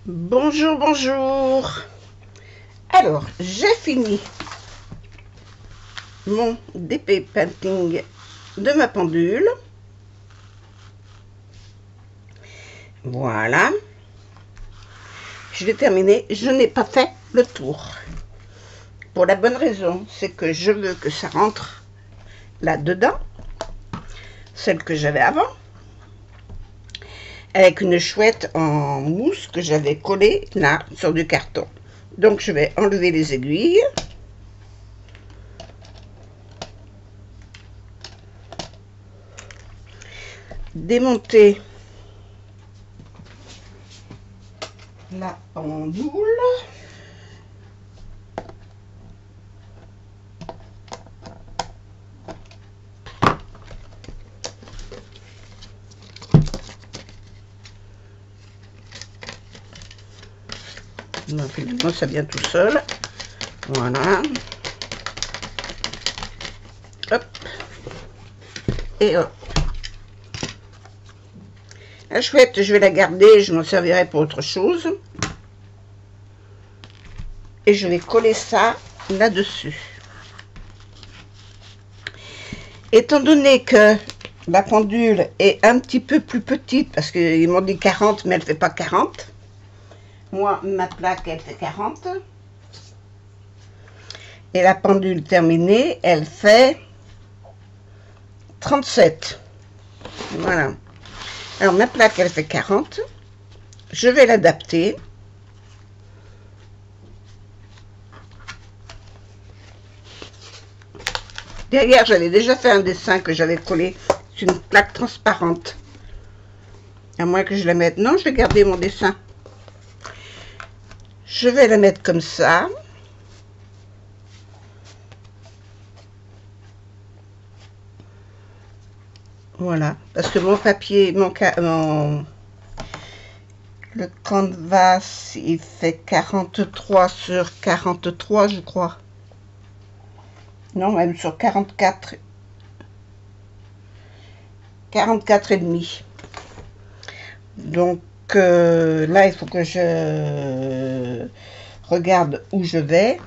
Bonjour, bonjour. Alors, j'ai fini mon DP painting de ma pendule. Voilà. Je l'ai terminé. Je n'ai pas fait le tour. Pour la bonne raison, c'est que je veux que ça rentre là-dedans. Celle que j'avais avant. Avec une chouette en mousse que j'avais collée là sur du carton. Donc je vais enlever les aiguilles. Démonter la pendule. Non, finalement ça vient tout seul. Voilà. Hop. Et hop. La chouette, je vais la garder, je m'en servirai pour autre chose. Et je vais coller ça là-dessus. Étant donné que la pendule est un petit peu plus petite, parce qu'ils m'ont dit 40, mais elle ne fait pas 40. Moi, ma plaque, elle fait 40. Et la pendule terminée, elle fait 37. Voilà. Alors, ma plaque, elle fait 40. Je vais l'adapter. Derrière, j'avais déjà fait un dessin que j'avais collé sur une plaque transparente. À moins que je la mette. Non, je vais garder mon dessin. Je vais la mettre comme ça. Voilà. Parce que mon papier, le canvas, il fait 43 sur 43, je crois. Non, même sur 44. 44 et demi. Donc là, il faut que je regarde où je vais.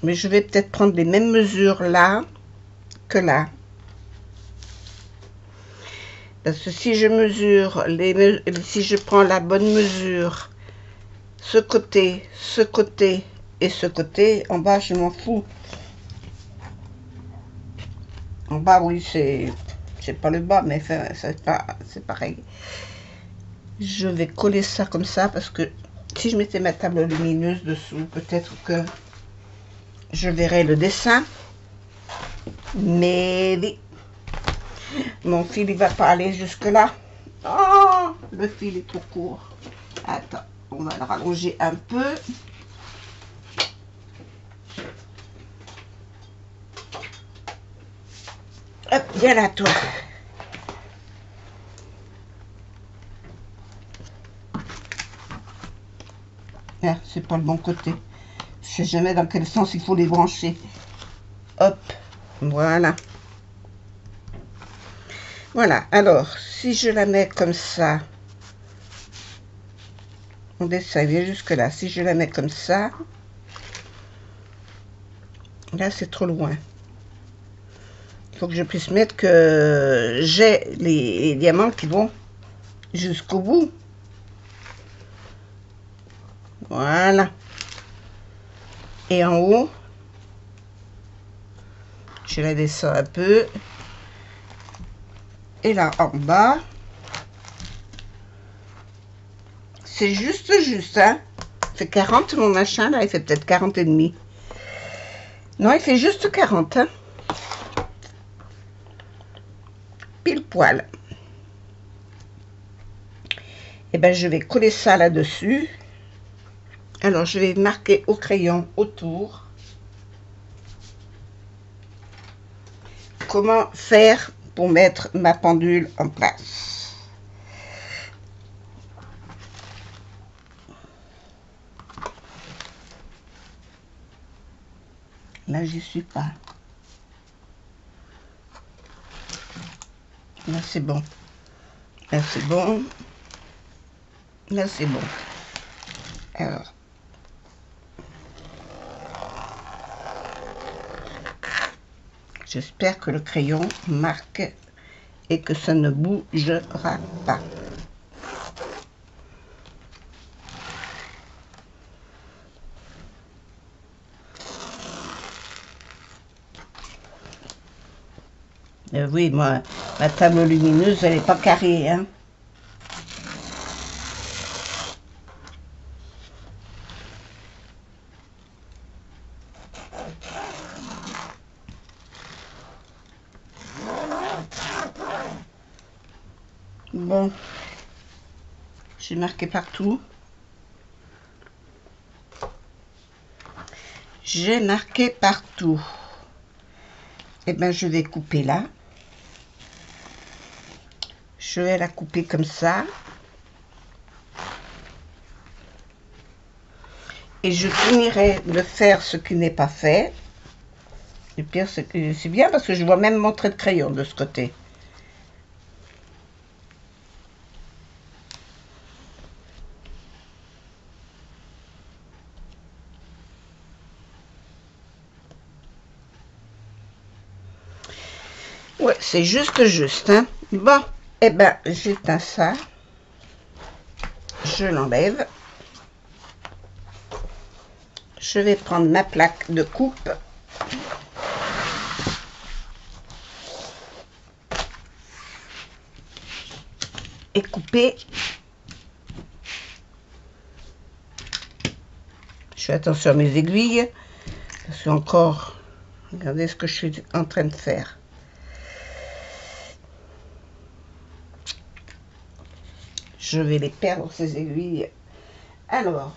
Mais je vais peut-être prendre les mêmes mesures là que là. Parce que si je mesure, si je prends la bonne mesure, ce côté et ce côté, en bas, je m'en fous. En bas, oui, c'est pas le bas, mais c'est pareil. Je vais coller ça comme ça parce que si je mettais ma table lumineuse dessous, peut-être que je verrais le dessin. Mais oui, mon fil il va pas aller jusque là. Oh, le fil est trop court. Attends, on va le rallonger un peu. Hop, viens là toi. Ah, c'est pas le bon côté. Je sais jamais dans quel sens il faut les brancher. Hop, voilà. Voilà, alors, si je la mets comme ça, mon dessin vient jusque là. Si je la mets comme ça, là c'est trop loin. Il faut que je puisse mettre que j'ai les diamants qui vont jusqu'au bout. Voilà. Et en haut, je la descends un peu. Et là, en bas, c'est juste, hein. Il fait 40, mon machin, là, il fait peut-être 40 et demi. Non, il fait juste 40, hein. Pile poil. Et ben, je vais coller ça là-dessus. Alors, je vais marquer au crayon autour. Comment faire pour mettre ma pendule en place. Là, j'y suis pas. Là, c'est bon. Là, c'est bon. Là, c'est bon. Alors, j'espère que le crayon marque et que ça ne bougera pas. Oui, moi, ma table lumineuse, elle n'est pas carrée, hein. Bon, j'ai marqué partout. J'ai marqué partout. Et bien, je vais couper là. Je vais la couper comme ça. Et je finirai de faire ce qui n'est pas fait. Le pire, c'est que c'est bien parce que je vois même mon trait de crayon de ce côté. Ouais, c'est juste, hein. Bon, eh ben, j'éteins ça. Je l'enlève. Je vais prendre ma plaque de coupe. Et couper. Je fais attention à mes aiguilles. Parce que encore, regardez ce que je suis en train de faire. Je vais les perdre, ces aiguilles. Alors,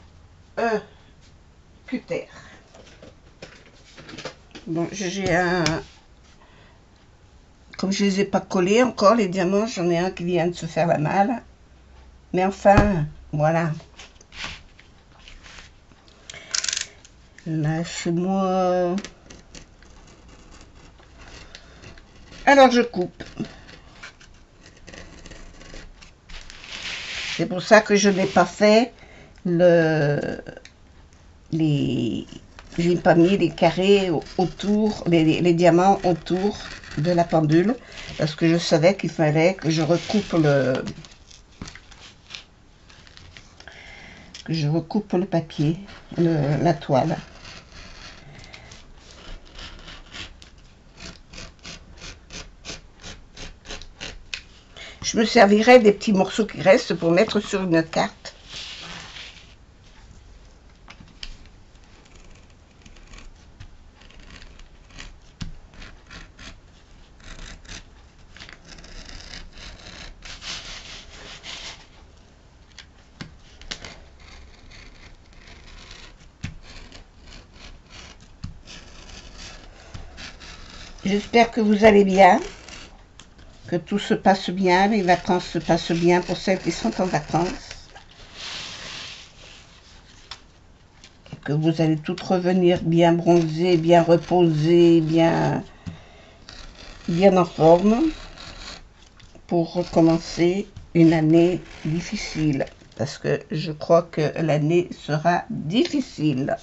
cutter. Bon, j'ai un... Comme je ne les ai pas collés encore, les diamants, j'en ai un qui vient de se faire la malle. Mais enfin, voilà. Lâchez-moi. Alors, je coupe. C'est pour ça que je n'ai pas fait j'ai pas mis les carrés autour, les diamants autour de la pendule, parce que je savais qu'il fallait que je recoupe le papier, la toile. Je me servirai des petits morceaux qui restent pour mettre sur une carte. J'espère que vous allez bien, que tout se passe bien, les vacances se passent bien pour celles qui sont en vacances. Et que vous allez toutes revenir bien bronzées, bien reposées, bien en forme pour recommencer une année difficile. Parce que je crois que l'année sera difficile.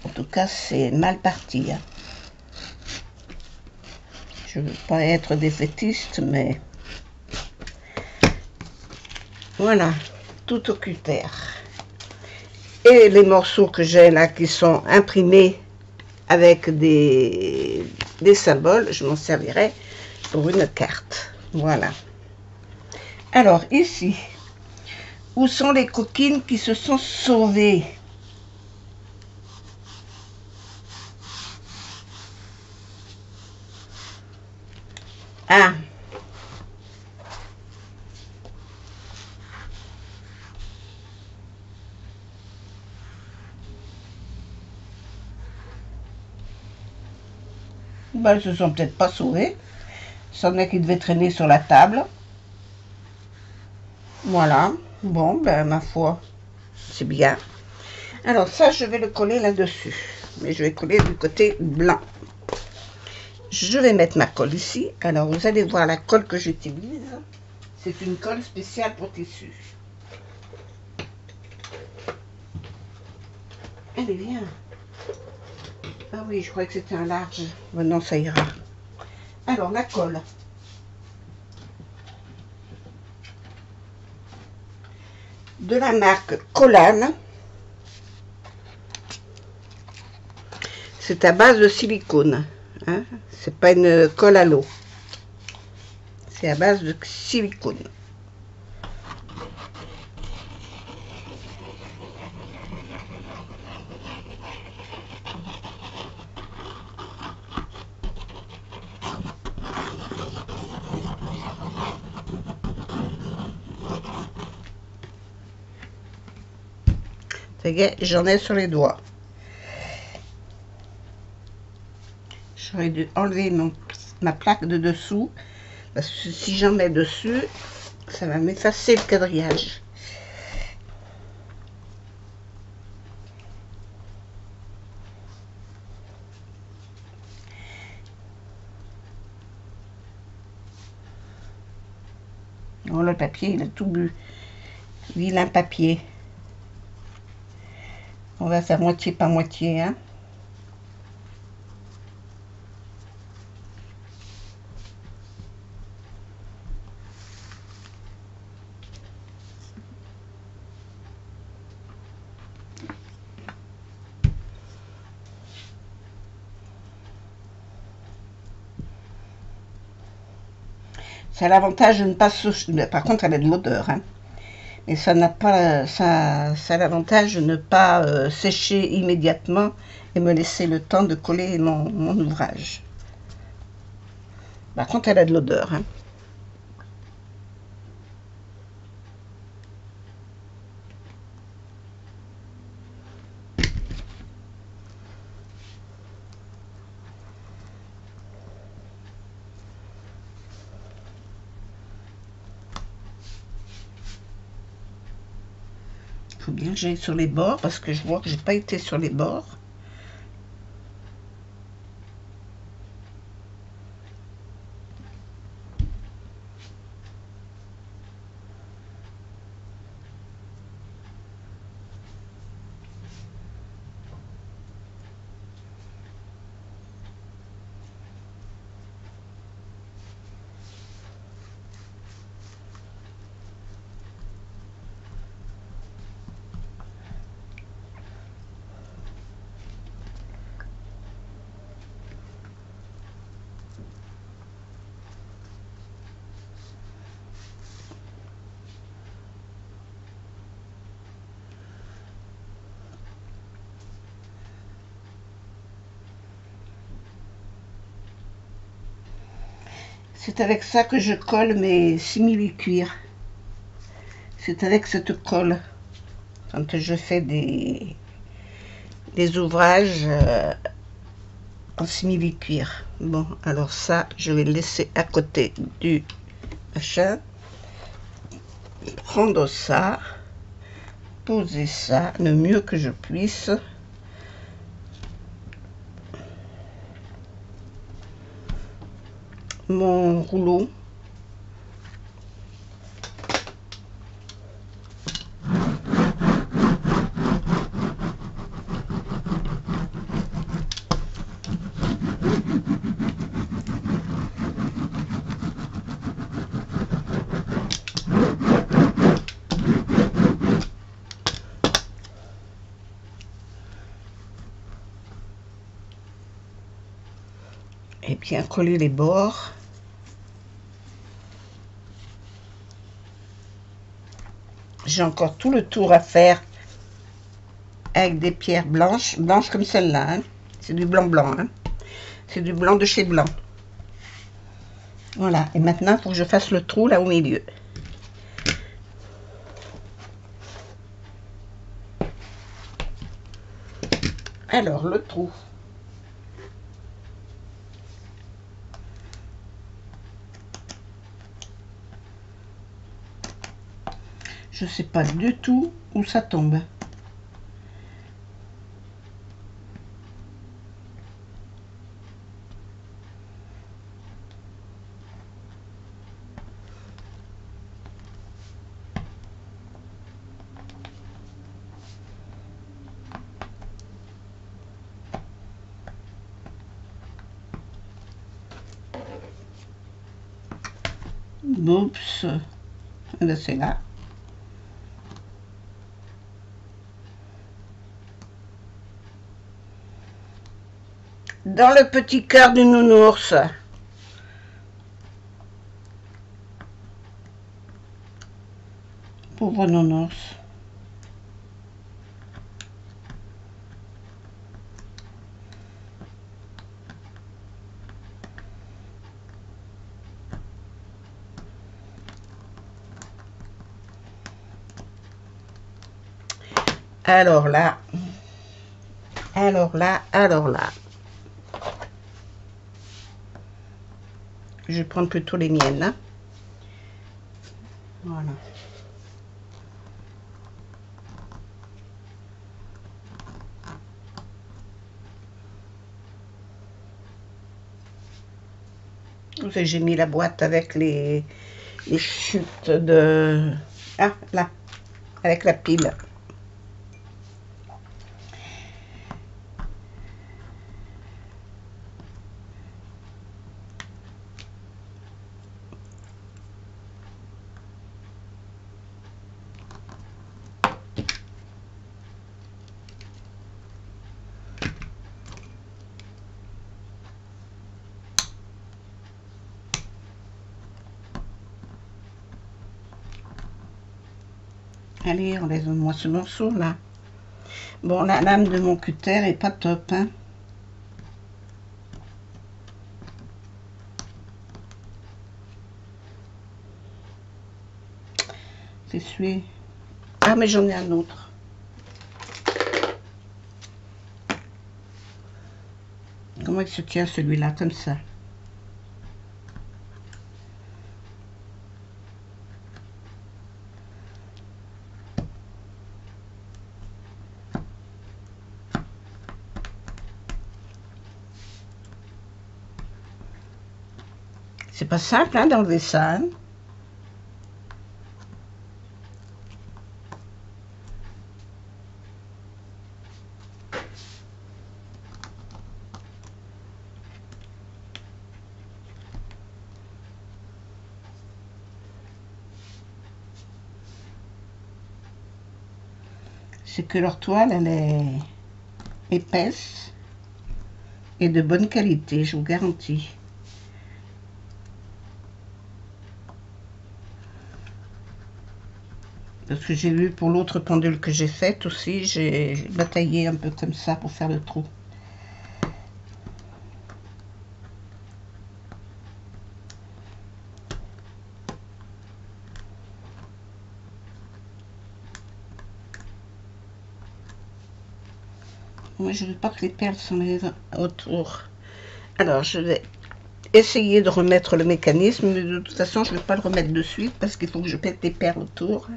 En tout cas, c'est mal parti. Hein. Je ne veux pas être défaitiste, mais voilà, tout au cutter. Et les morceaux que j'ai là qui sont imprimés avec des symboles, je m'en servirai pour une carte. Voilà. Alors ici, où sont les coquines qui se sont sauvées? Ah, ben, elles se sont peut-être pas sauvées. C'en est qui devaient traîner sur la table. Voilà. Bon, ben ma foi, c'est bien. Alors ça, je vais le coller là-dessus. Mais je vais coller du côté blanc. je vais mettre ma colle ici. Alors, vous allez voir la colle que j'utilise. C'est une colle spéciale pour tissu. Allez, viens. Ah oui, je croyais que c'était un large. Bon, non, ça ira. Alors, la colle. De la marque Collane. C'est à base de silicone. Hein? C'est pas une colle à l'eau. C'est à base de silicone. Ça y est, j'en ai sur les doigts. J'aurais dû enlever ma plaque de dessous. Parce que si j'en mets dessus, ça va m'effacer le quadrillage. Oh, le papier, il a tout bu. Vilain papier. On va faire moitié par moitié, hein. Ça a l'avantage de ne pas se... Par contre, elle a de l'odeur, hein. Et ça n'a pas, ça a l'avantage de ne pas sécher immédiatement et me laisser le temps de coller mon ouvrage. Par contre, elle a de l'odeur, hein. Il faut bien que j'aille sur les bords parce que je vois que j'ai pas été sur les bords. C'est avec ça que je colle mes simili-cuir. C'est avec cette colle. Quand je fais des ouvrages en simili-cuir. Bon, alors ça, je vais le laisser à côté du machin. Prendre ça. Poser ça le mieux que je puisse. Mon rouleau. Et bien coller les bords. J'ai encore tout le tour à faire avec des pierres blanches, blanches comme celle-là. Hein. C'est du blanc blanc. Hein. C'est du blanc de chez Blanc. Voilà. Et maintenant, il faut que je fasse le trou là au milieu. Alors, le trou. Je ne sais pas du tout où ça tombe. Oups, c'est là. Dans le petit cœur du nounours. Pauvre nounours. Alors là, je vais prendre plutôt les miennes. Hein. Voilà. J'ai mis la boîte avec les chutes de... Ah, là, avec la pile. Allez, enlève-moi ce morceau là. Bon, la lame de mon cutter est pas top. Hein. C'est celui. Ah, mais j'en ai un autre. Comment il se tient celui-là, comme ça? C'est pas simple hein, d'enlever ça. Hein. C'est que leur toile, elle est épaisse et de bonne qualité, je vous garantis. Parce que j'ai vu pour l'autre pendule que j'ai faite aussi, j'ai bataillé un peu comme ça pour faire le trou. Moi, je ne veux pas que les perles s'enlèvent autour. Alors, je vais essayer de remettre le mécanisme, mais de toute façon, je ne vais pas le remettre de suite parce qu'il faut que je pète les perles autour.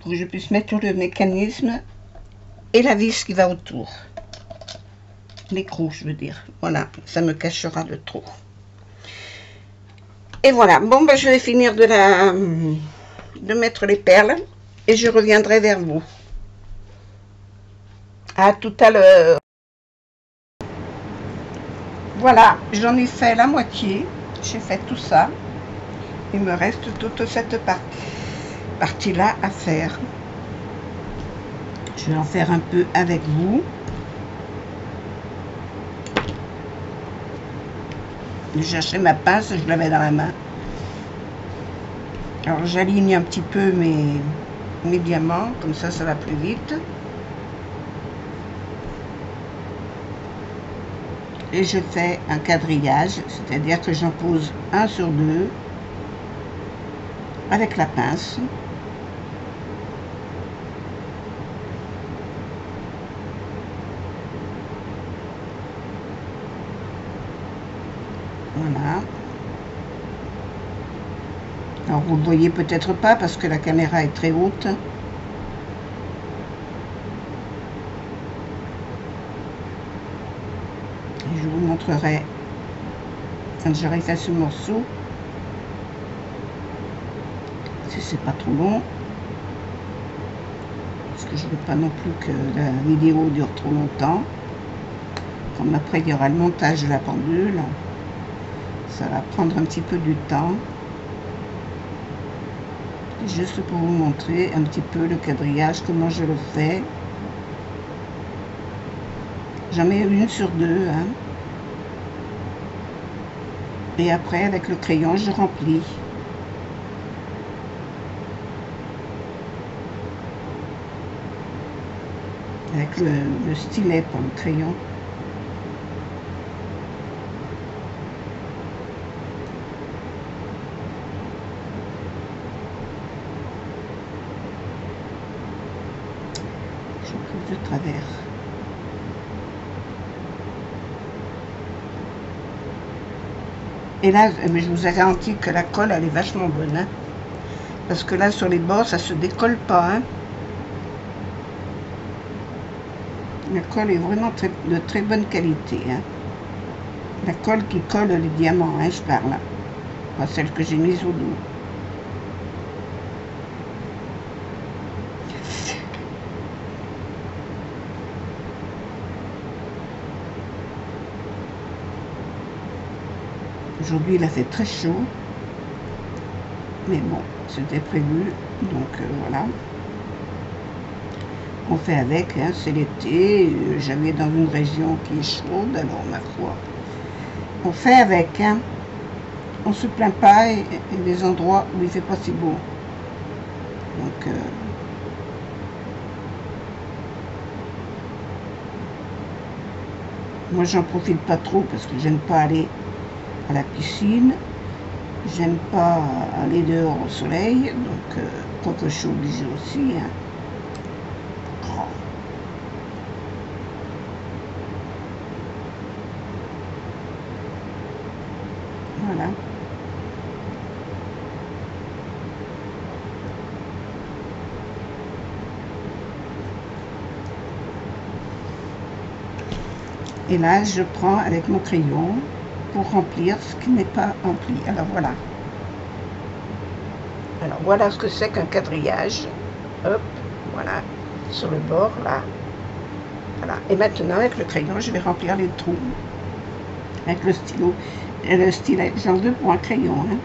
Pour que je puisse mettre le mécanisme et la vis qui va autour. L'écrou, je veux dire. Voilà, ça me cachera le trou. Et voilà, bon, ben, je vais finir de mettre les perles et je reviendrai vers vous. À tout à l'heure. Voilà, j'en ai fait la moitié. J'ai fait tout ça. Il me reste toute cette partie-là à faire. Je vais en faire un peu avec vous. J'ai cherché ma pince, je l'avais dans la main. Alors j'aligne un petit peu mes diamants, comme ça va plus vite. Et je fais un quadrillage, c'est-à-dire que j'en pose un sur deux avec la pince. Voilà. Alors vous ne voyez peut-être pas parce que la caméra est très haute. Et je vous montrerai quand j'aurai fait ce morceau. Si c'est pas trop long. Parce que je ne veux pas non plus que la vidéo dure trop longtemps. Comme après il y aura le montage de la pendule, ça va prendre un petit peu du temps. Juste pour vous montrer un petit peu le quadrillage, comment je le fais. J'en mets une sur deux, hein. Et après avec le crayon je remplis. Avec le stylet, pas le crayon. Je pose de travers. Et là, mais je vous ai garanti que la colle, elle est vachement bonne. Hein, parce que là, sur les bords, ça se décolle pas. Hein. La colle est vraiment de très bonne qualité. Hein. La colle qui colle les diamants, hein, je parle. Pas celle que j'ai mise au dos. Aujourd'hui, il a fait très chaud. Mais bon, c'était prévu. Donc, voilà. On fait avec, hein, c'est l'été. J'habite dans une région qui est chaude, alors ma foi. On fait avec, hein. On se plaint pas et des endroits où il fait pas si beau. Donc, moi, j'en profite pas trop parce que j'aime pas aller à la piscine. J'aime pas aller dehors au soleil. Donc, quoique je suis obligée aussi. Hein. Oh. Voilà. Et là, je prends avec mon crayon pour remplir ce qui n'est pas rempli. Alors voilà. Alors voilà ce que c'est qu'un quadrillage. Hop, voilà, sur le bord là. Voilà. Et maintenant avec le crayon, je vais remplir les trous avec le stylo. Et le stylet, j'en veux pour un crayon. Hein.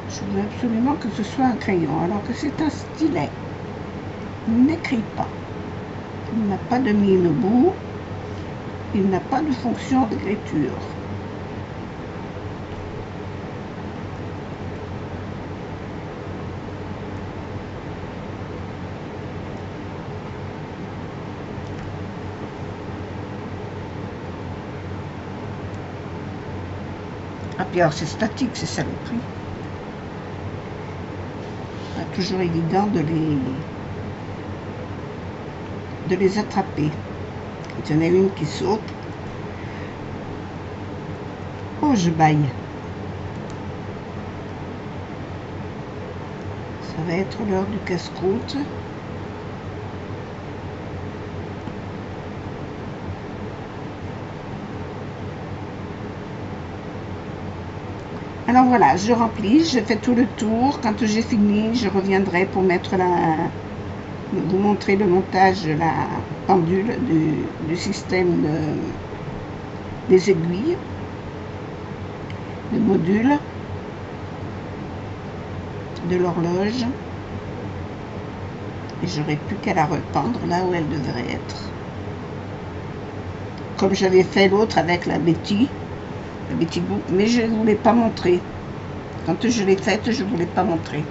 Je veux absolument que ce soit un crayon, alors que c'est un stylet. N'écrit pas. Il n'a pas de mine au bout. Il n'a pas de fonction d'écriture. Ah puis alors c'est statique, c'est ça le prix. Pas toujours évident de les attraper. Il y en a une qui saute. Oh, je baille. Ça va être l'heure du casse-croûte. Alors voilà, je remplis, je fais tout le tour. Quand j'ai fini, je reviendrai pour mettre vous montrer le montage de la pendule, du système des aiguilles, le module, de l'horloge. Et j'aurai plus qu'à la rependre là où elle devrait être. Comme j'avais fait l'autre avec la Betty Boop, mais je ne voulais pas montrer. Quand je l'ai faite, je ne voulais pas montrer.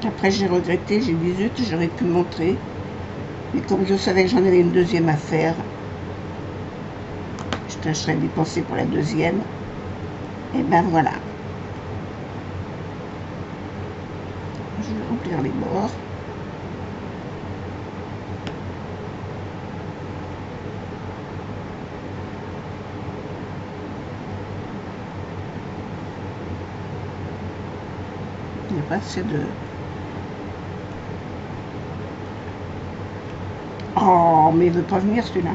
Après, j'ai regretté, j'ai dit zut, j'aurais pu montrer. Mais comme je savais que j'en avais une deuxième à faire, je tâcherais d'y penser pour la deuxième. Et ben voilà. Je vais remplir les bords. Il n'y a pas assez de... Oh, mais il ne veut pas venir celui-là.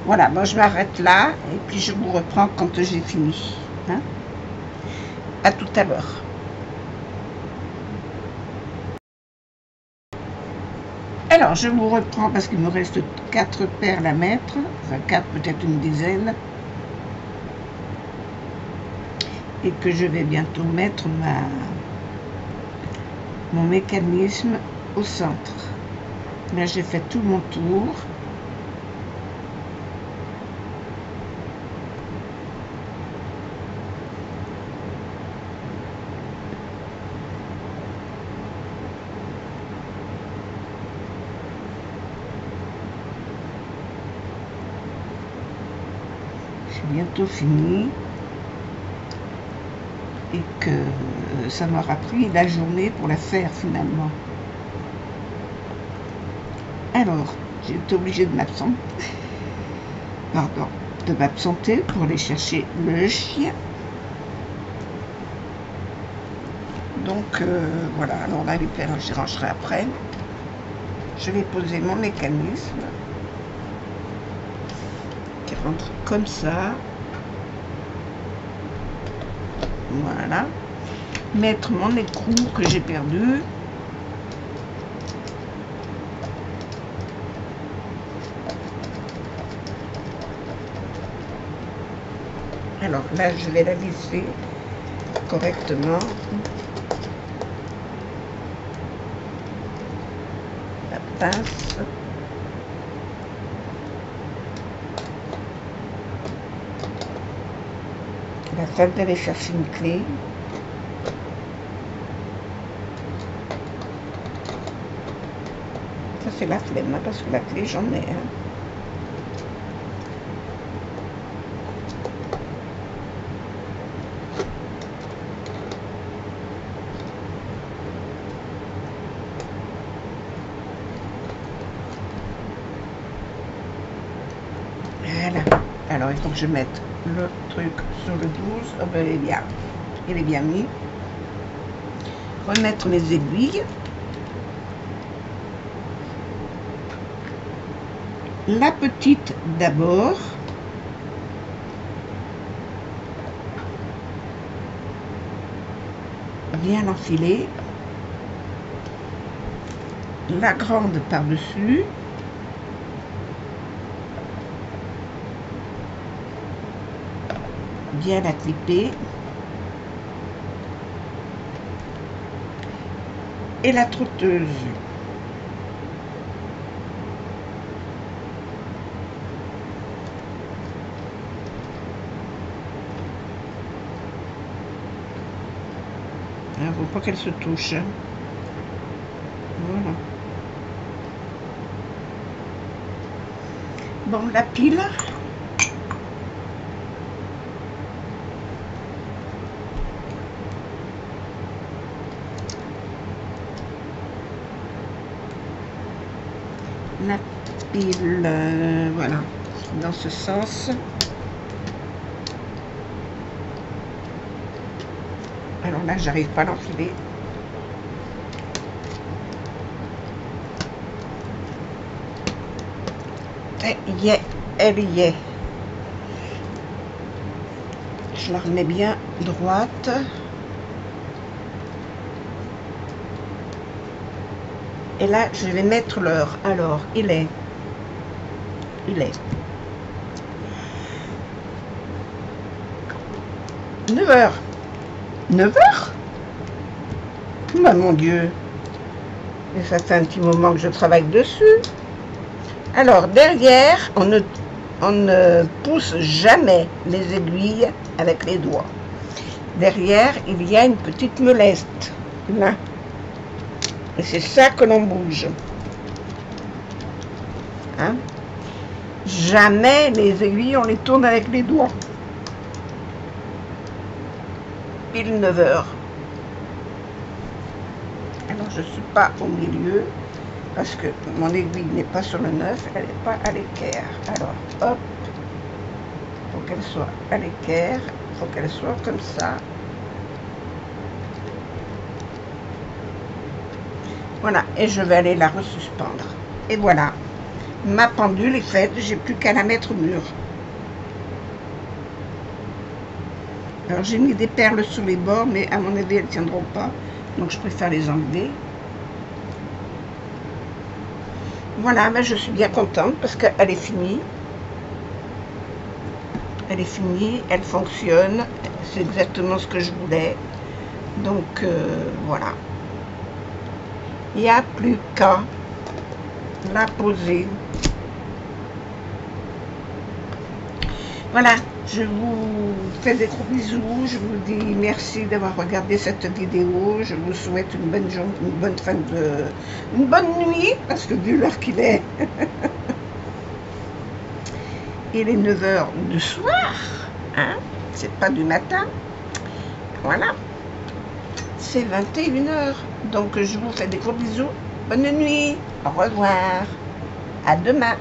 Voilà, bon, je m'arrête là et puis je vous reprends quand j'ai fini. Hein. À tout à l'heure. Alors, je vous reprends parce qu'il me reste 4 perles à mettre, enfin 4, peut-être une dizaine, et que je vais bientôt mettre mon mécanisme au centre. Là, j'ai fait tout mon tour. Bientôt fini et que ça m'aura pris la journée pour la faire finalement. Alors, j'ai été obligée de m'absenter pour aller chercher le chien. Donc voilà, alors là les perles j'y rangerai après. Je vais poser mon mécanisme qui rentre comme ça. Voilà. Mettre mon écrou que j'ai perdu. Alors là, je vais la visser correctement. La pince. La femme d'aller chercher une clé. Ça c'est la flemme, hein, parce que la clé j'en ai. Hein. Voilà. Alors il faut que je mette le truc sur le 12. Oh ben, il est bien mis. Remettre mes aiguilles. La petite d'abord. Bien l'enfiler. La grande par-dessus. Bien la clipper. Et la trotteuse. Il ne faut pas qu'elle se touche. Voilà. Bon, la pile. La pile, voilà, dans ce sens. Alors là, j'arrive pas à l'enfiler. Et elle y est. Je la remets bien droite. Et là, je vais mettre l'heure. Alors, il est 9h. 9h? Bah, mon Dieu. Et ça fait un petit moment que je travaille dessus. Alors, derrière, on ne pousse jamais les aiguilles avec les doigts. Derrière, il y a une petite melette. Là. Et c'est ça que l'on bouge. Hein? Jamais les aiguilles, on les tourne avec les doigts. Pile 9h. Alors, je ne suis pas au milieu. Parce que mon aiguille n'est pas sur le 9, elle n'est pas à l'équerre. Alors, hop, il faut qu'elle soit à l'équerre, il faut qu'elle soit comme ça. Voilà, et je vais aller la resuspendre. Et voilà, Ma pendule est faite, j'ai plus qu'à la mettre au mur. Alors j'ai mis des perles sous les bords, mais à mon avis elles ne tiendront pas, donc je préfère les enlever. Voilà, mais je suis bien contente parce qu'elle est finie. Elle est finie, elle fonctionne, c'est exactement ce que je voulais. Donc voilà. Il n'y a plus qu'à la poser. Voilà, je vous fais des gros bisous, je vous dis merci d'avoir regardé cette vidéo, je vous souhaite une bonne journée, une bonne nuit, parce que vu l'heure qu'il est, il est 9 h du soir, hein, c'est pas du matin, voilà, c'est 21 h, donc je vous fais des gros bisous, bonne nuit, au revoir, à demain.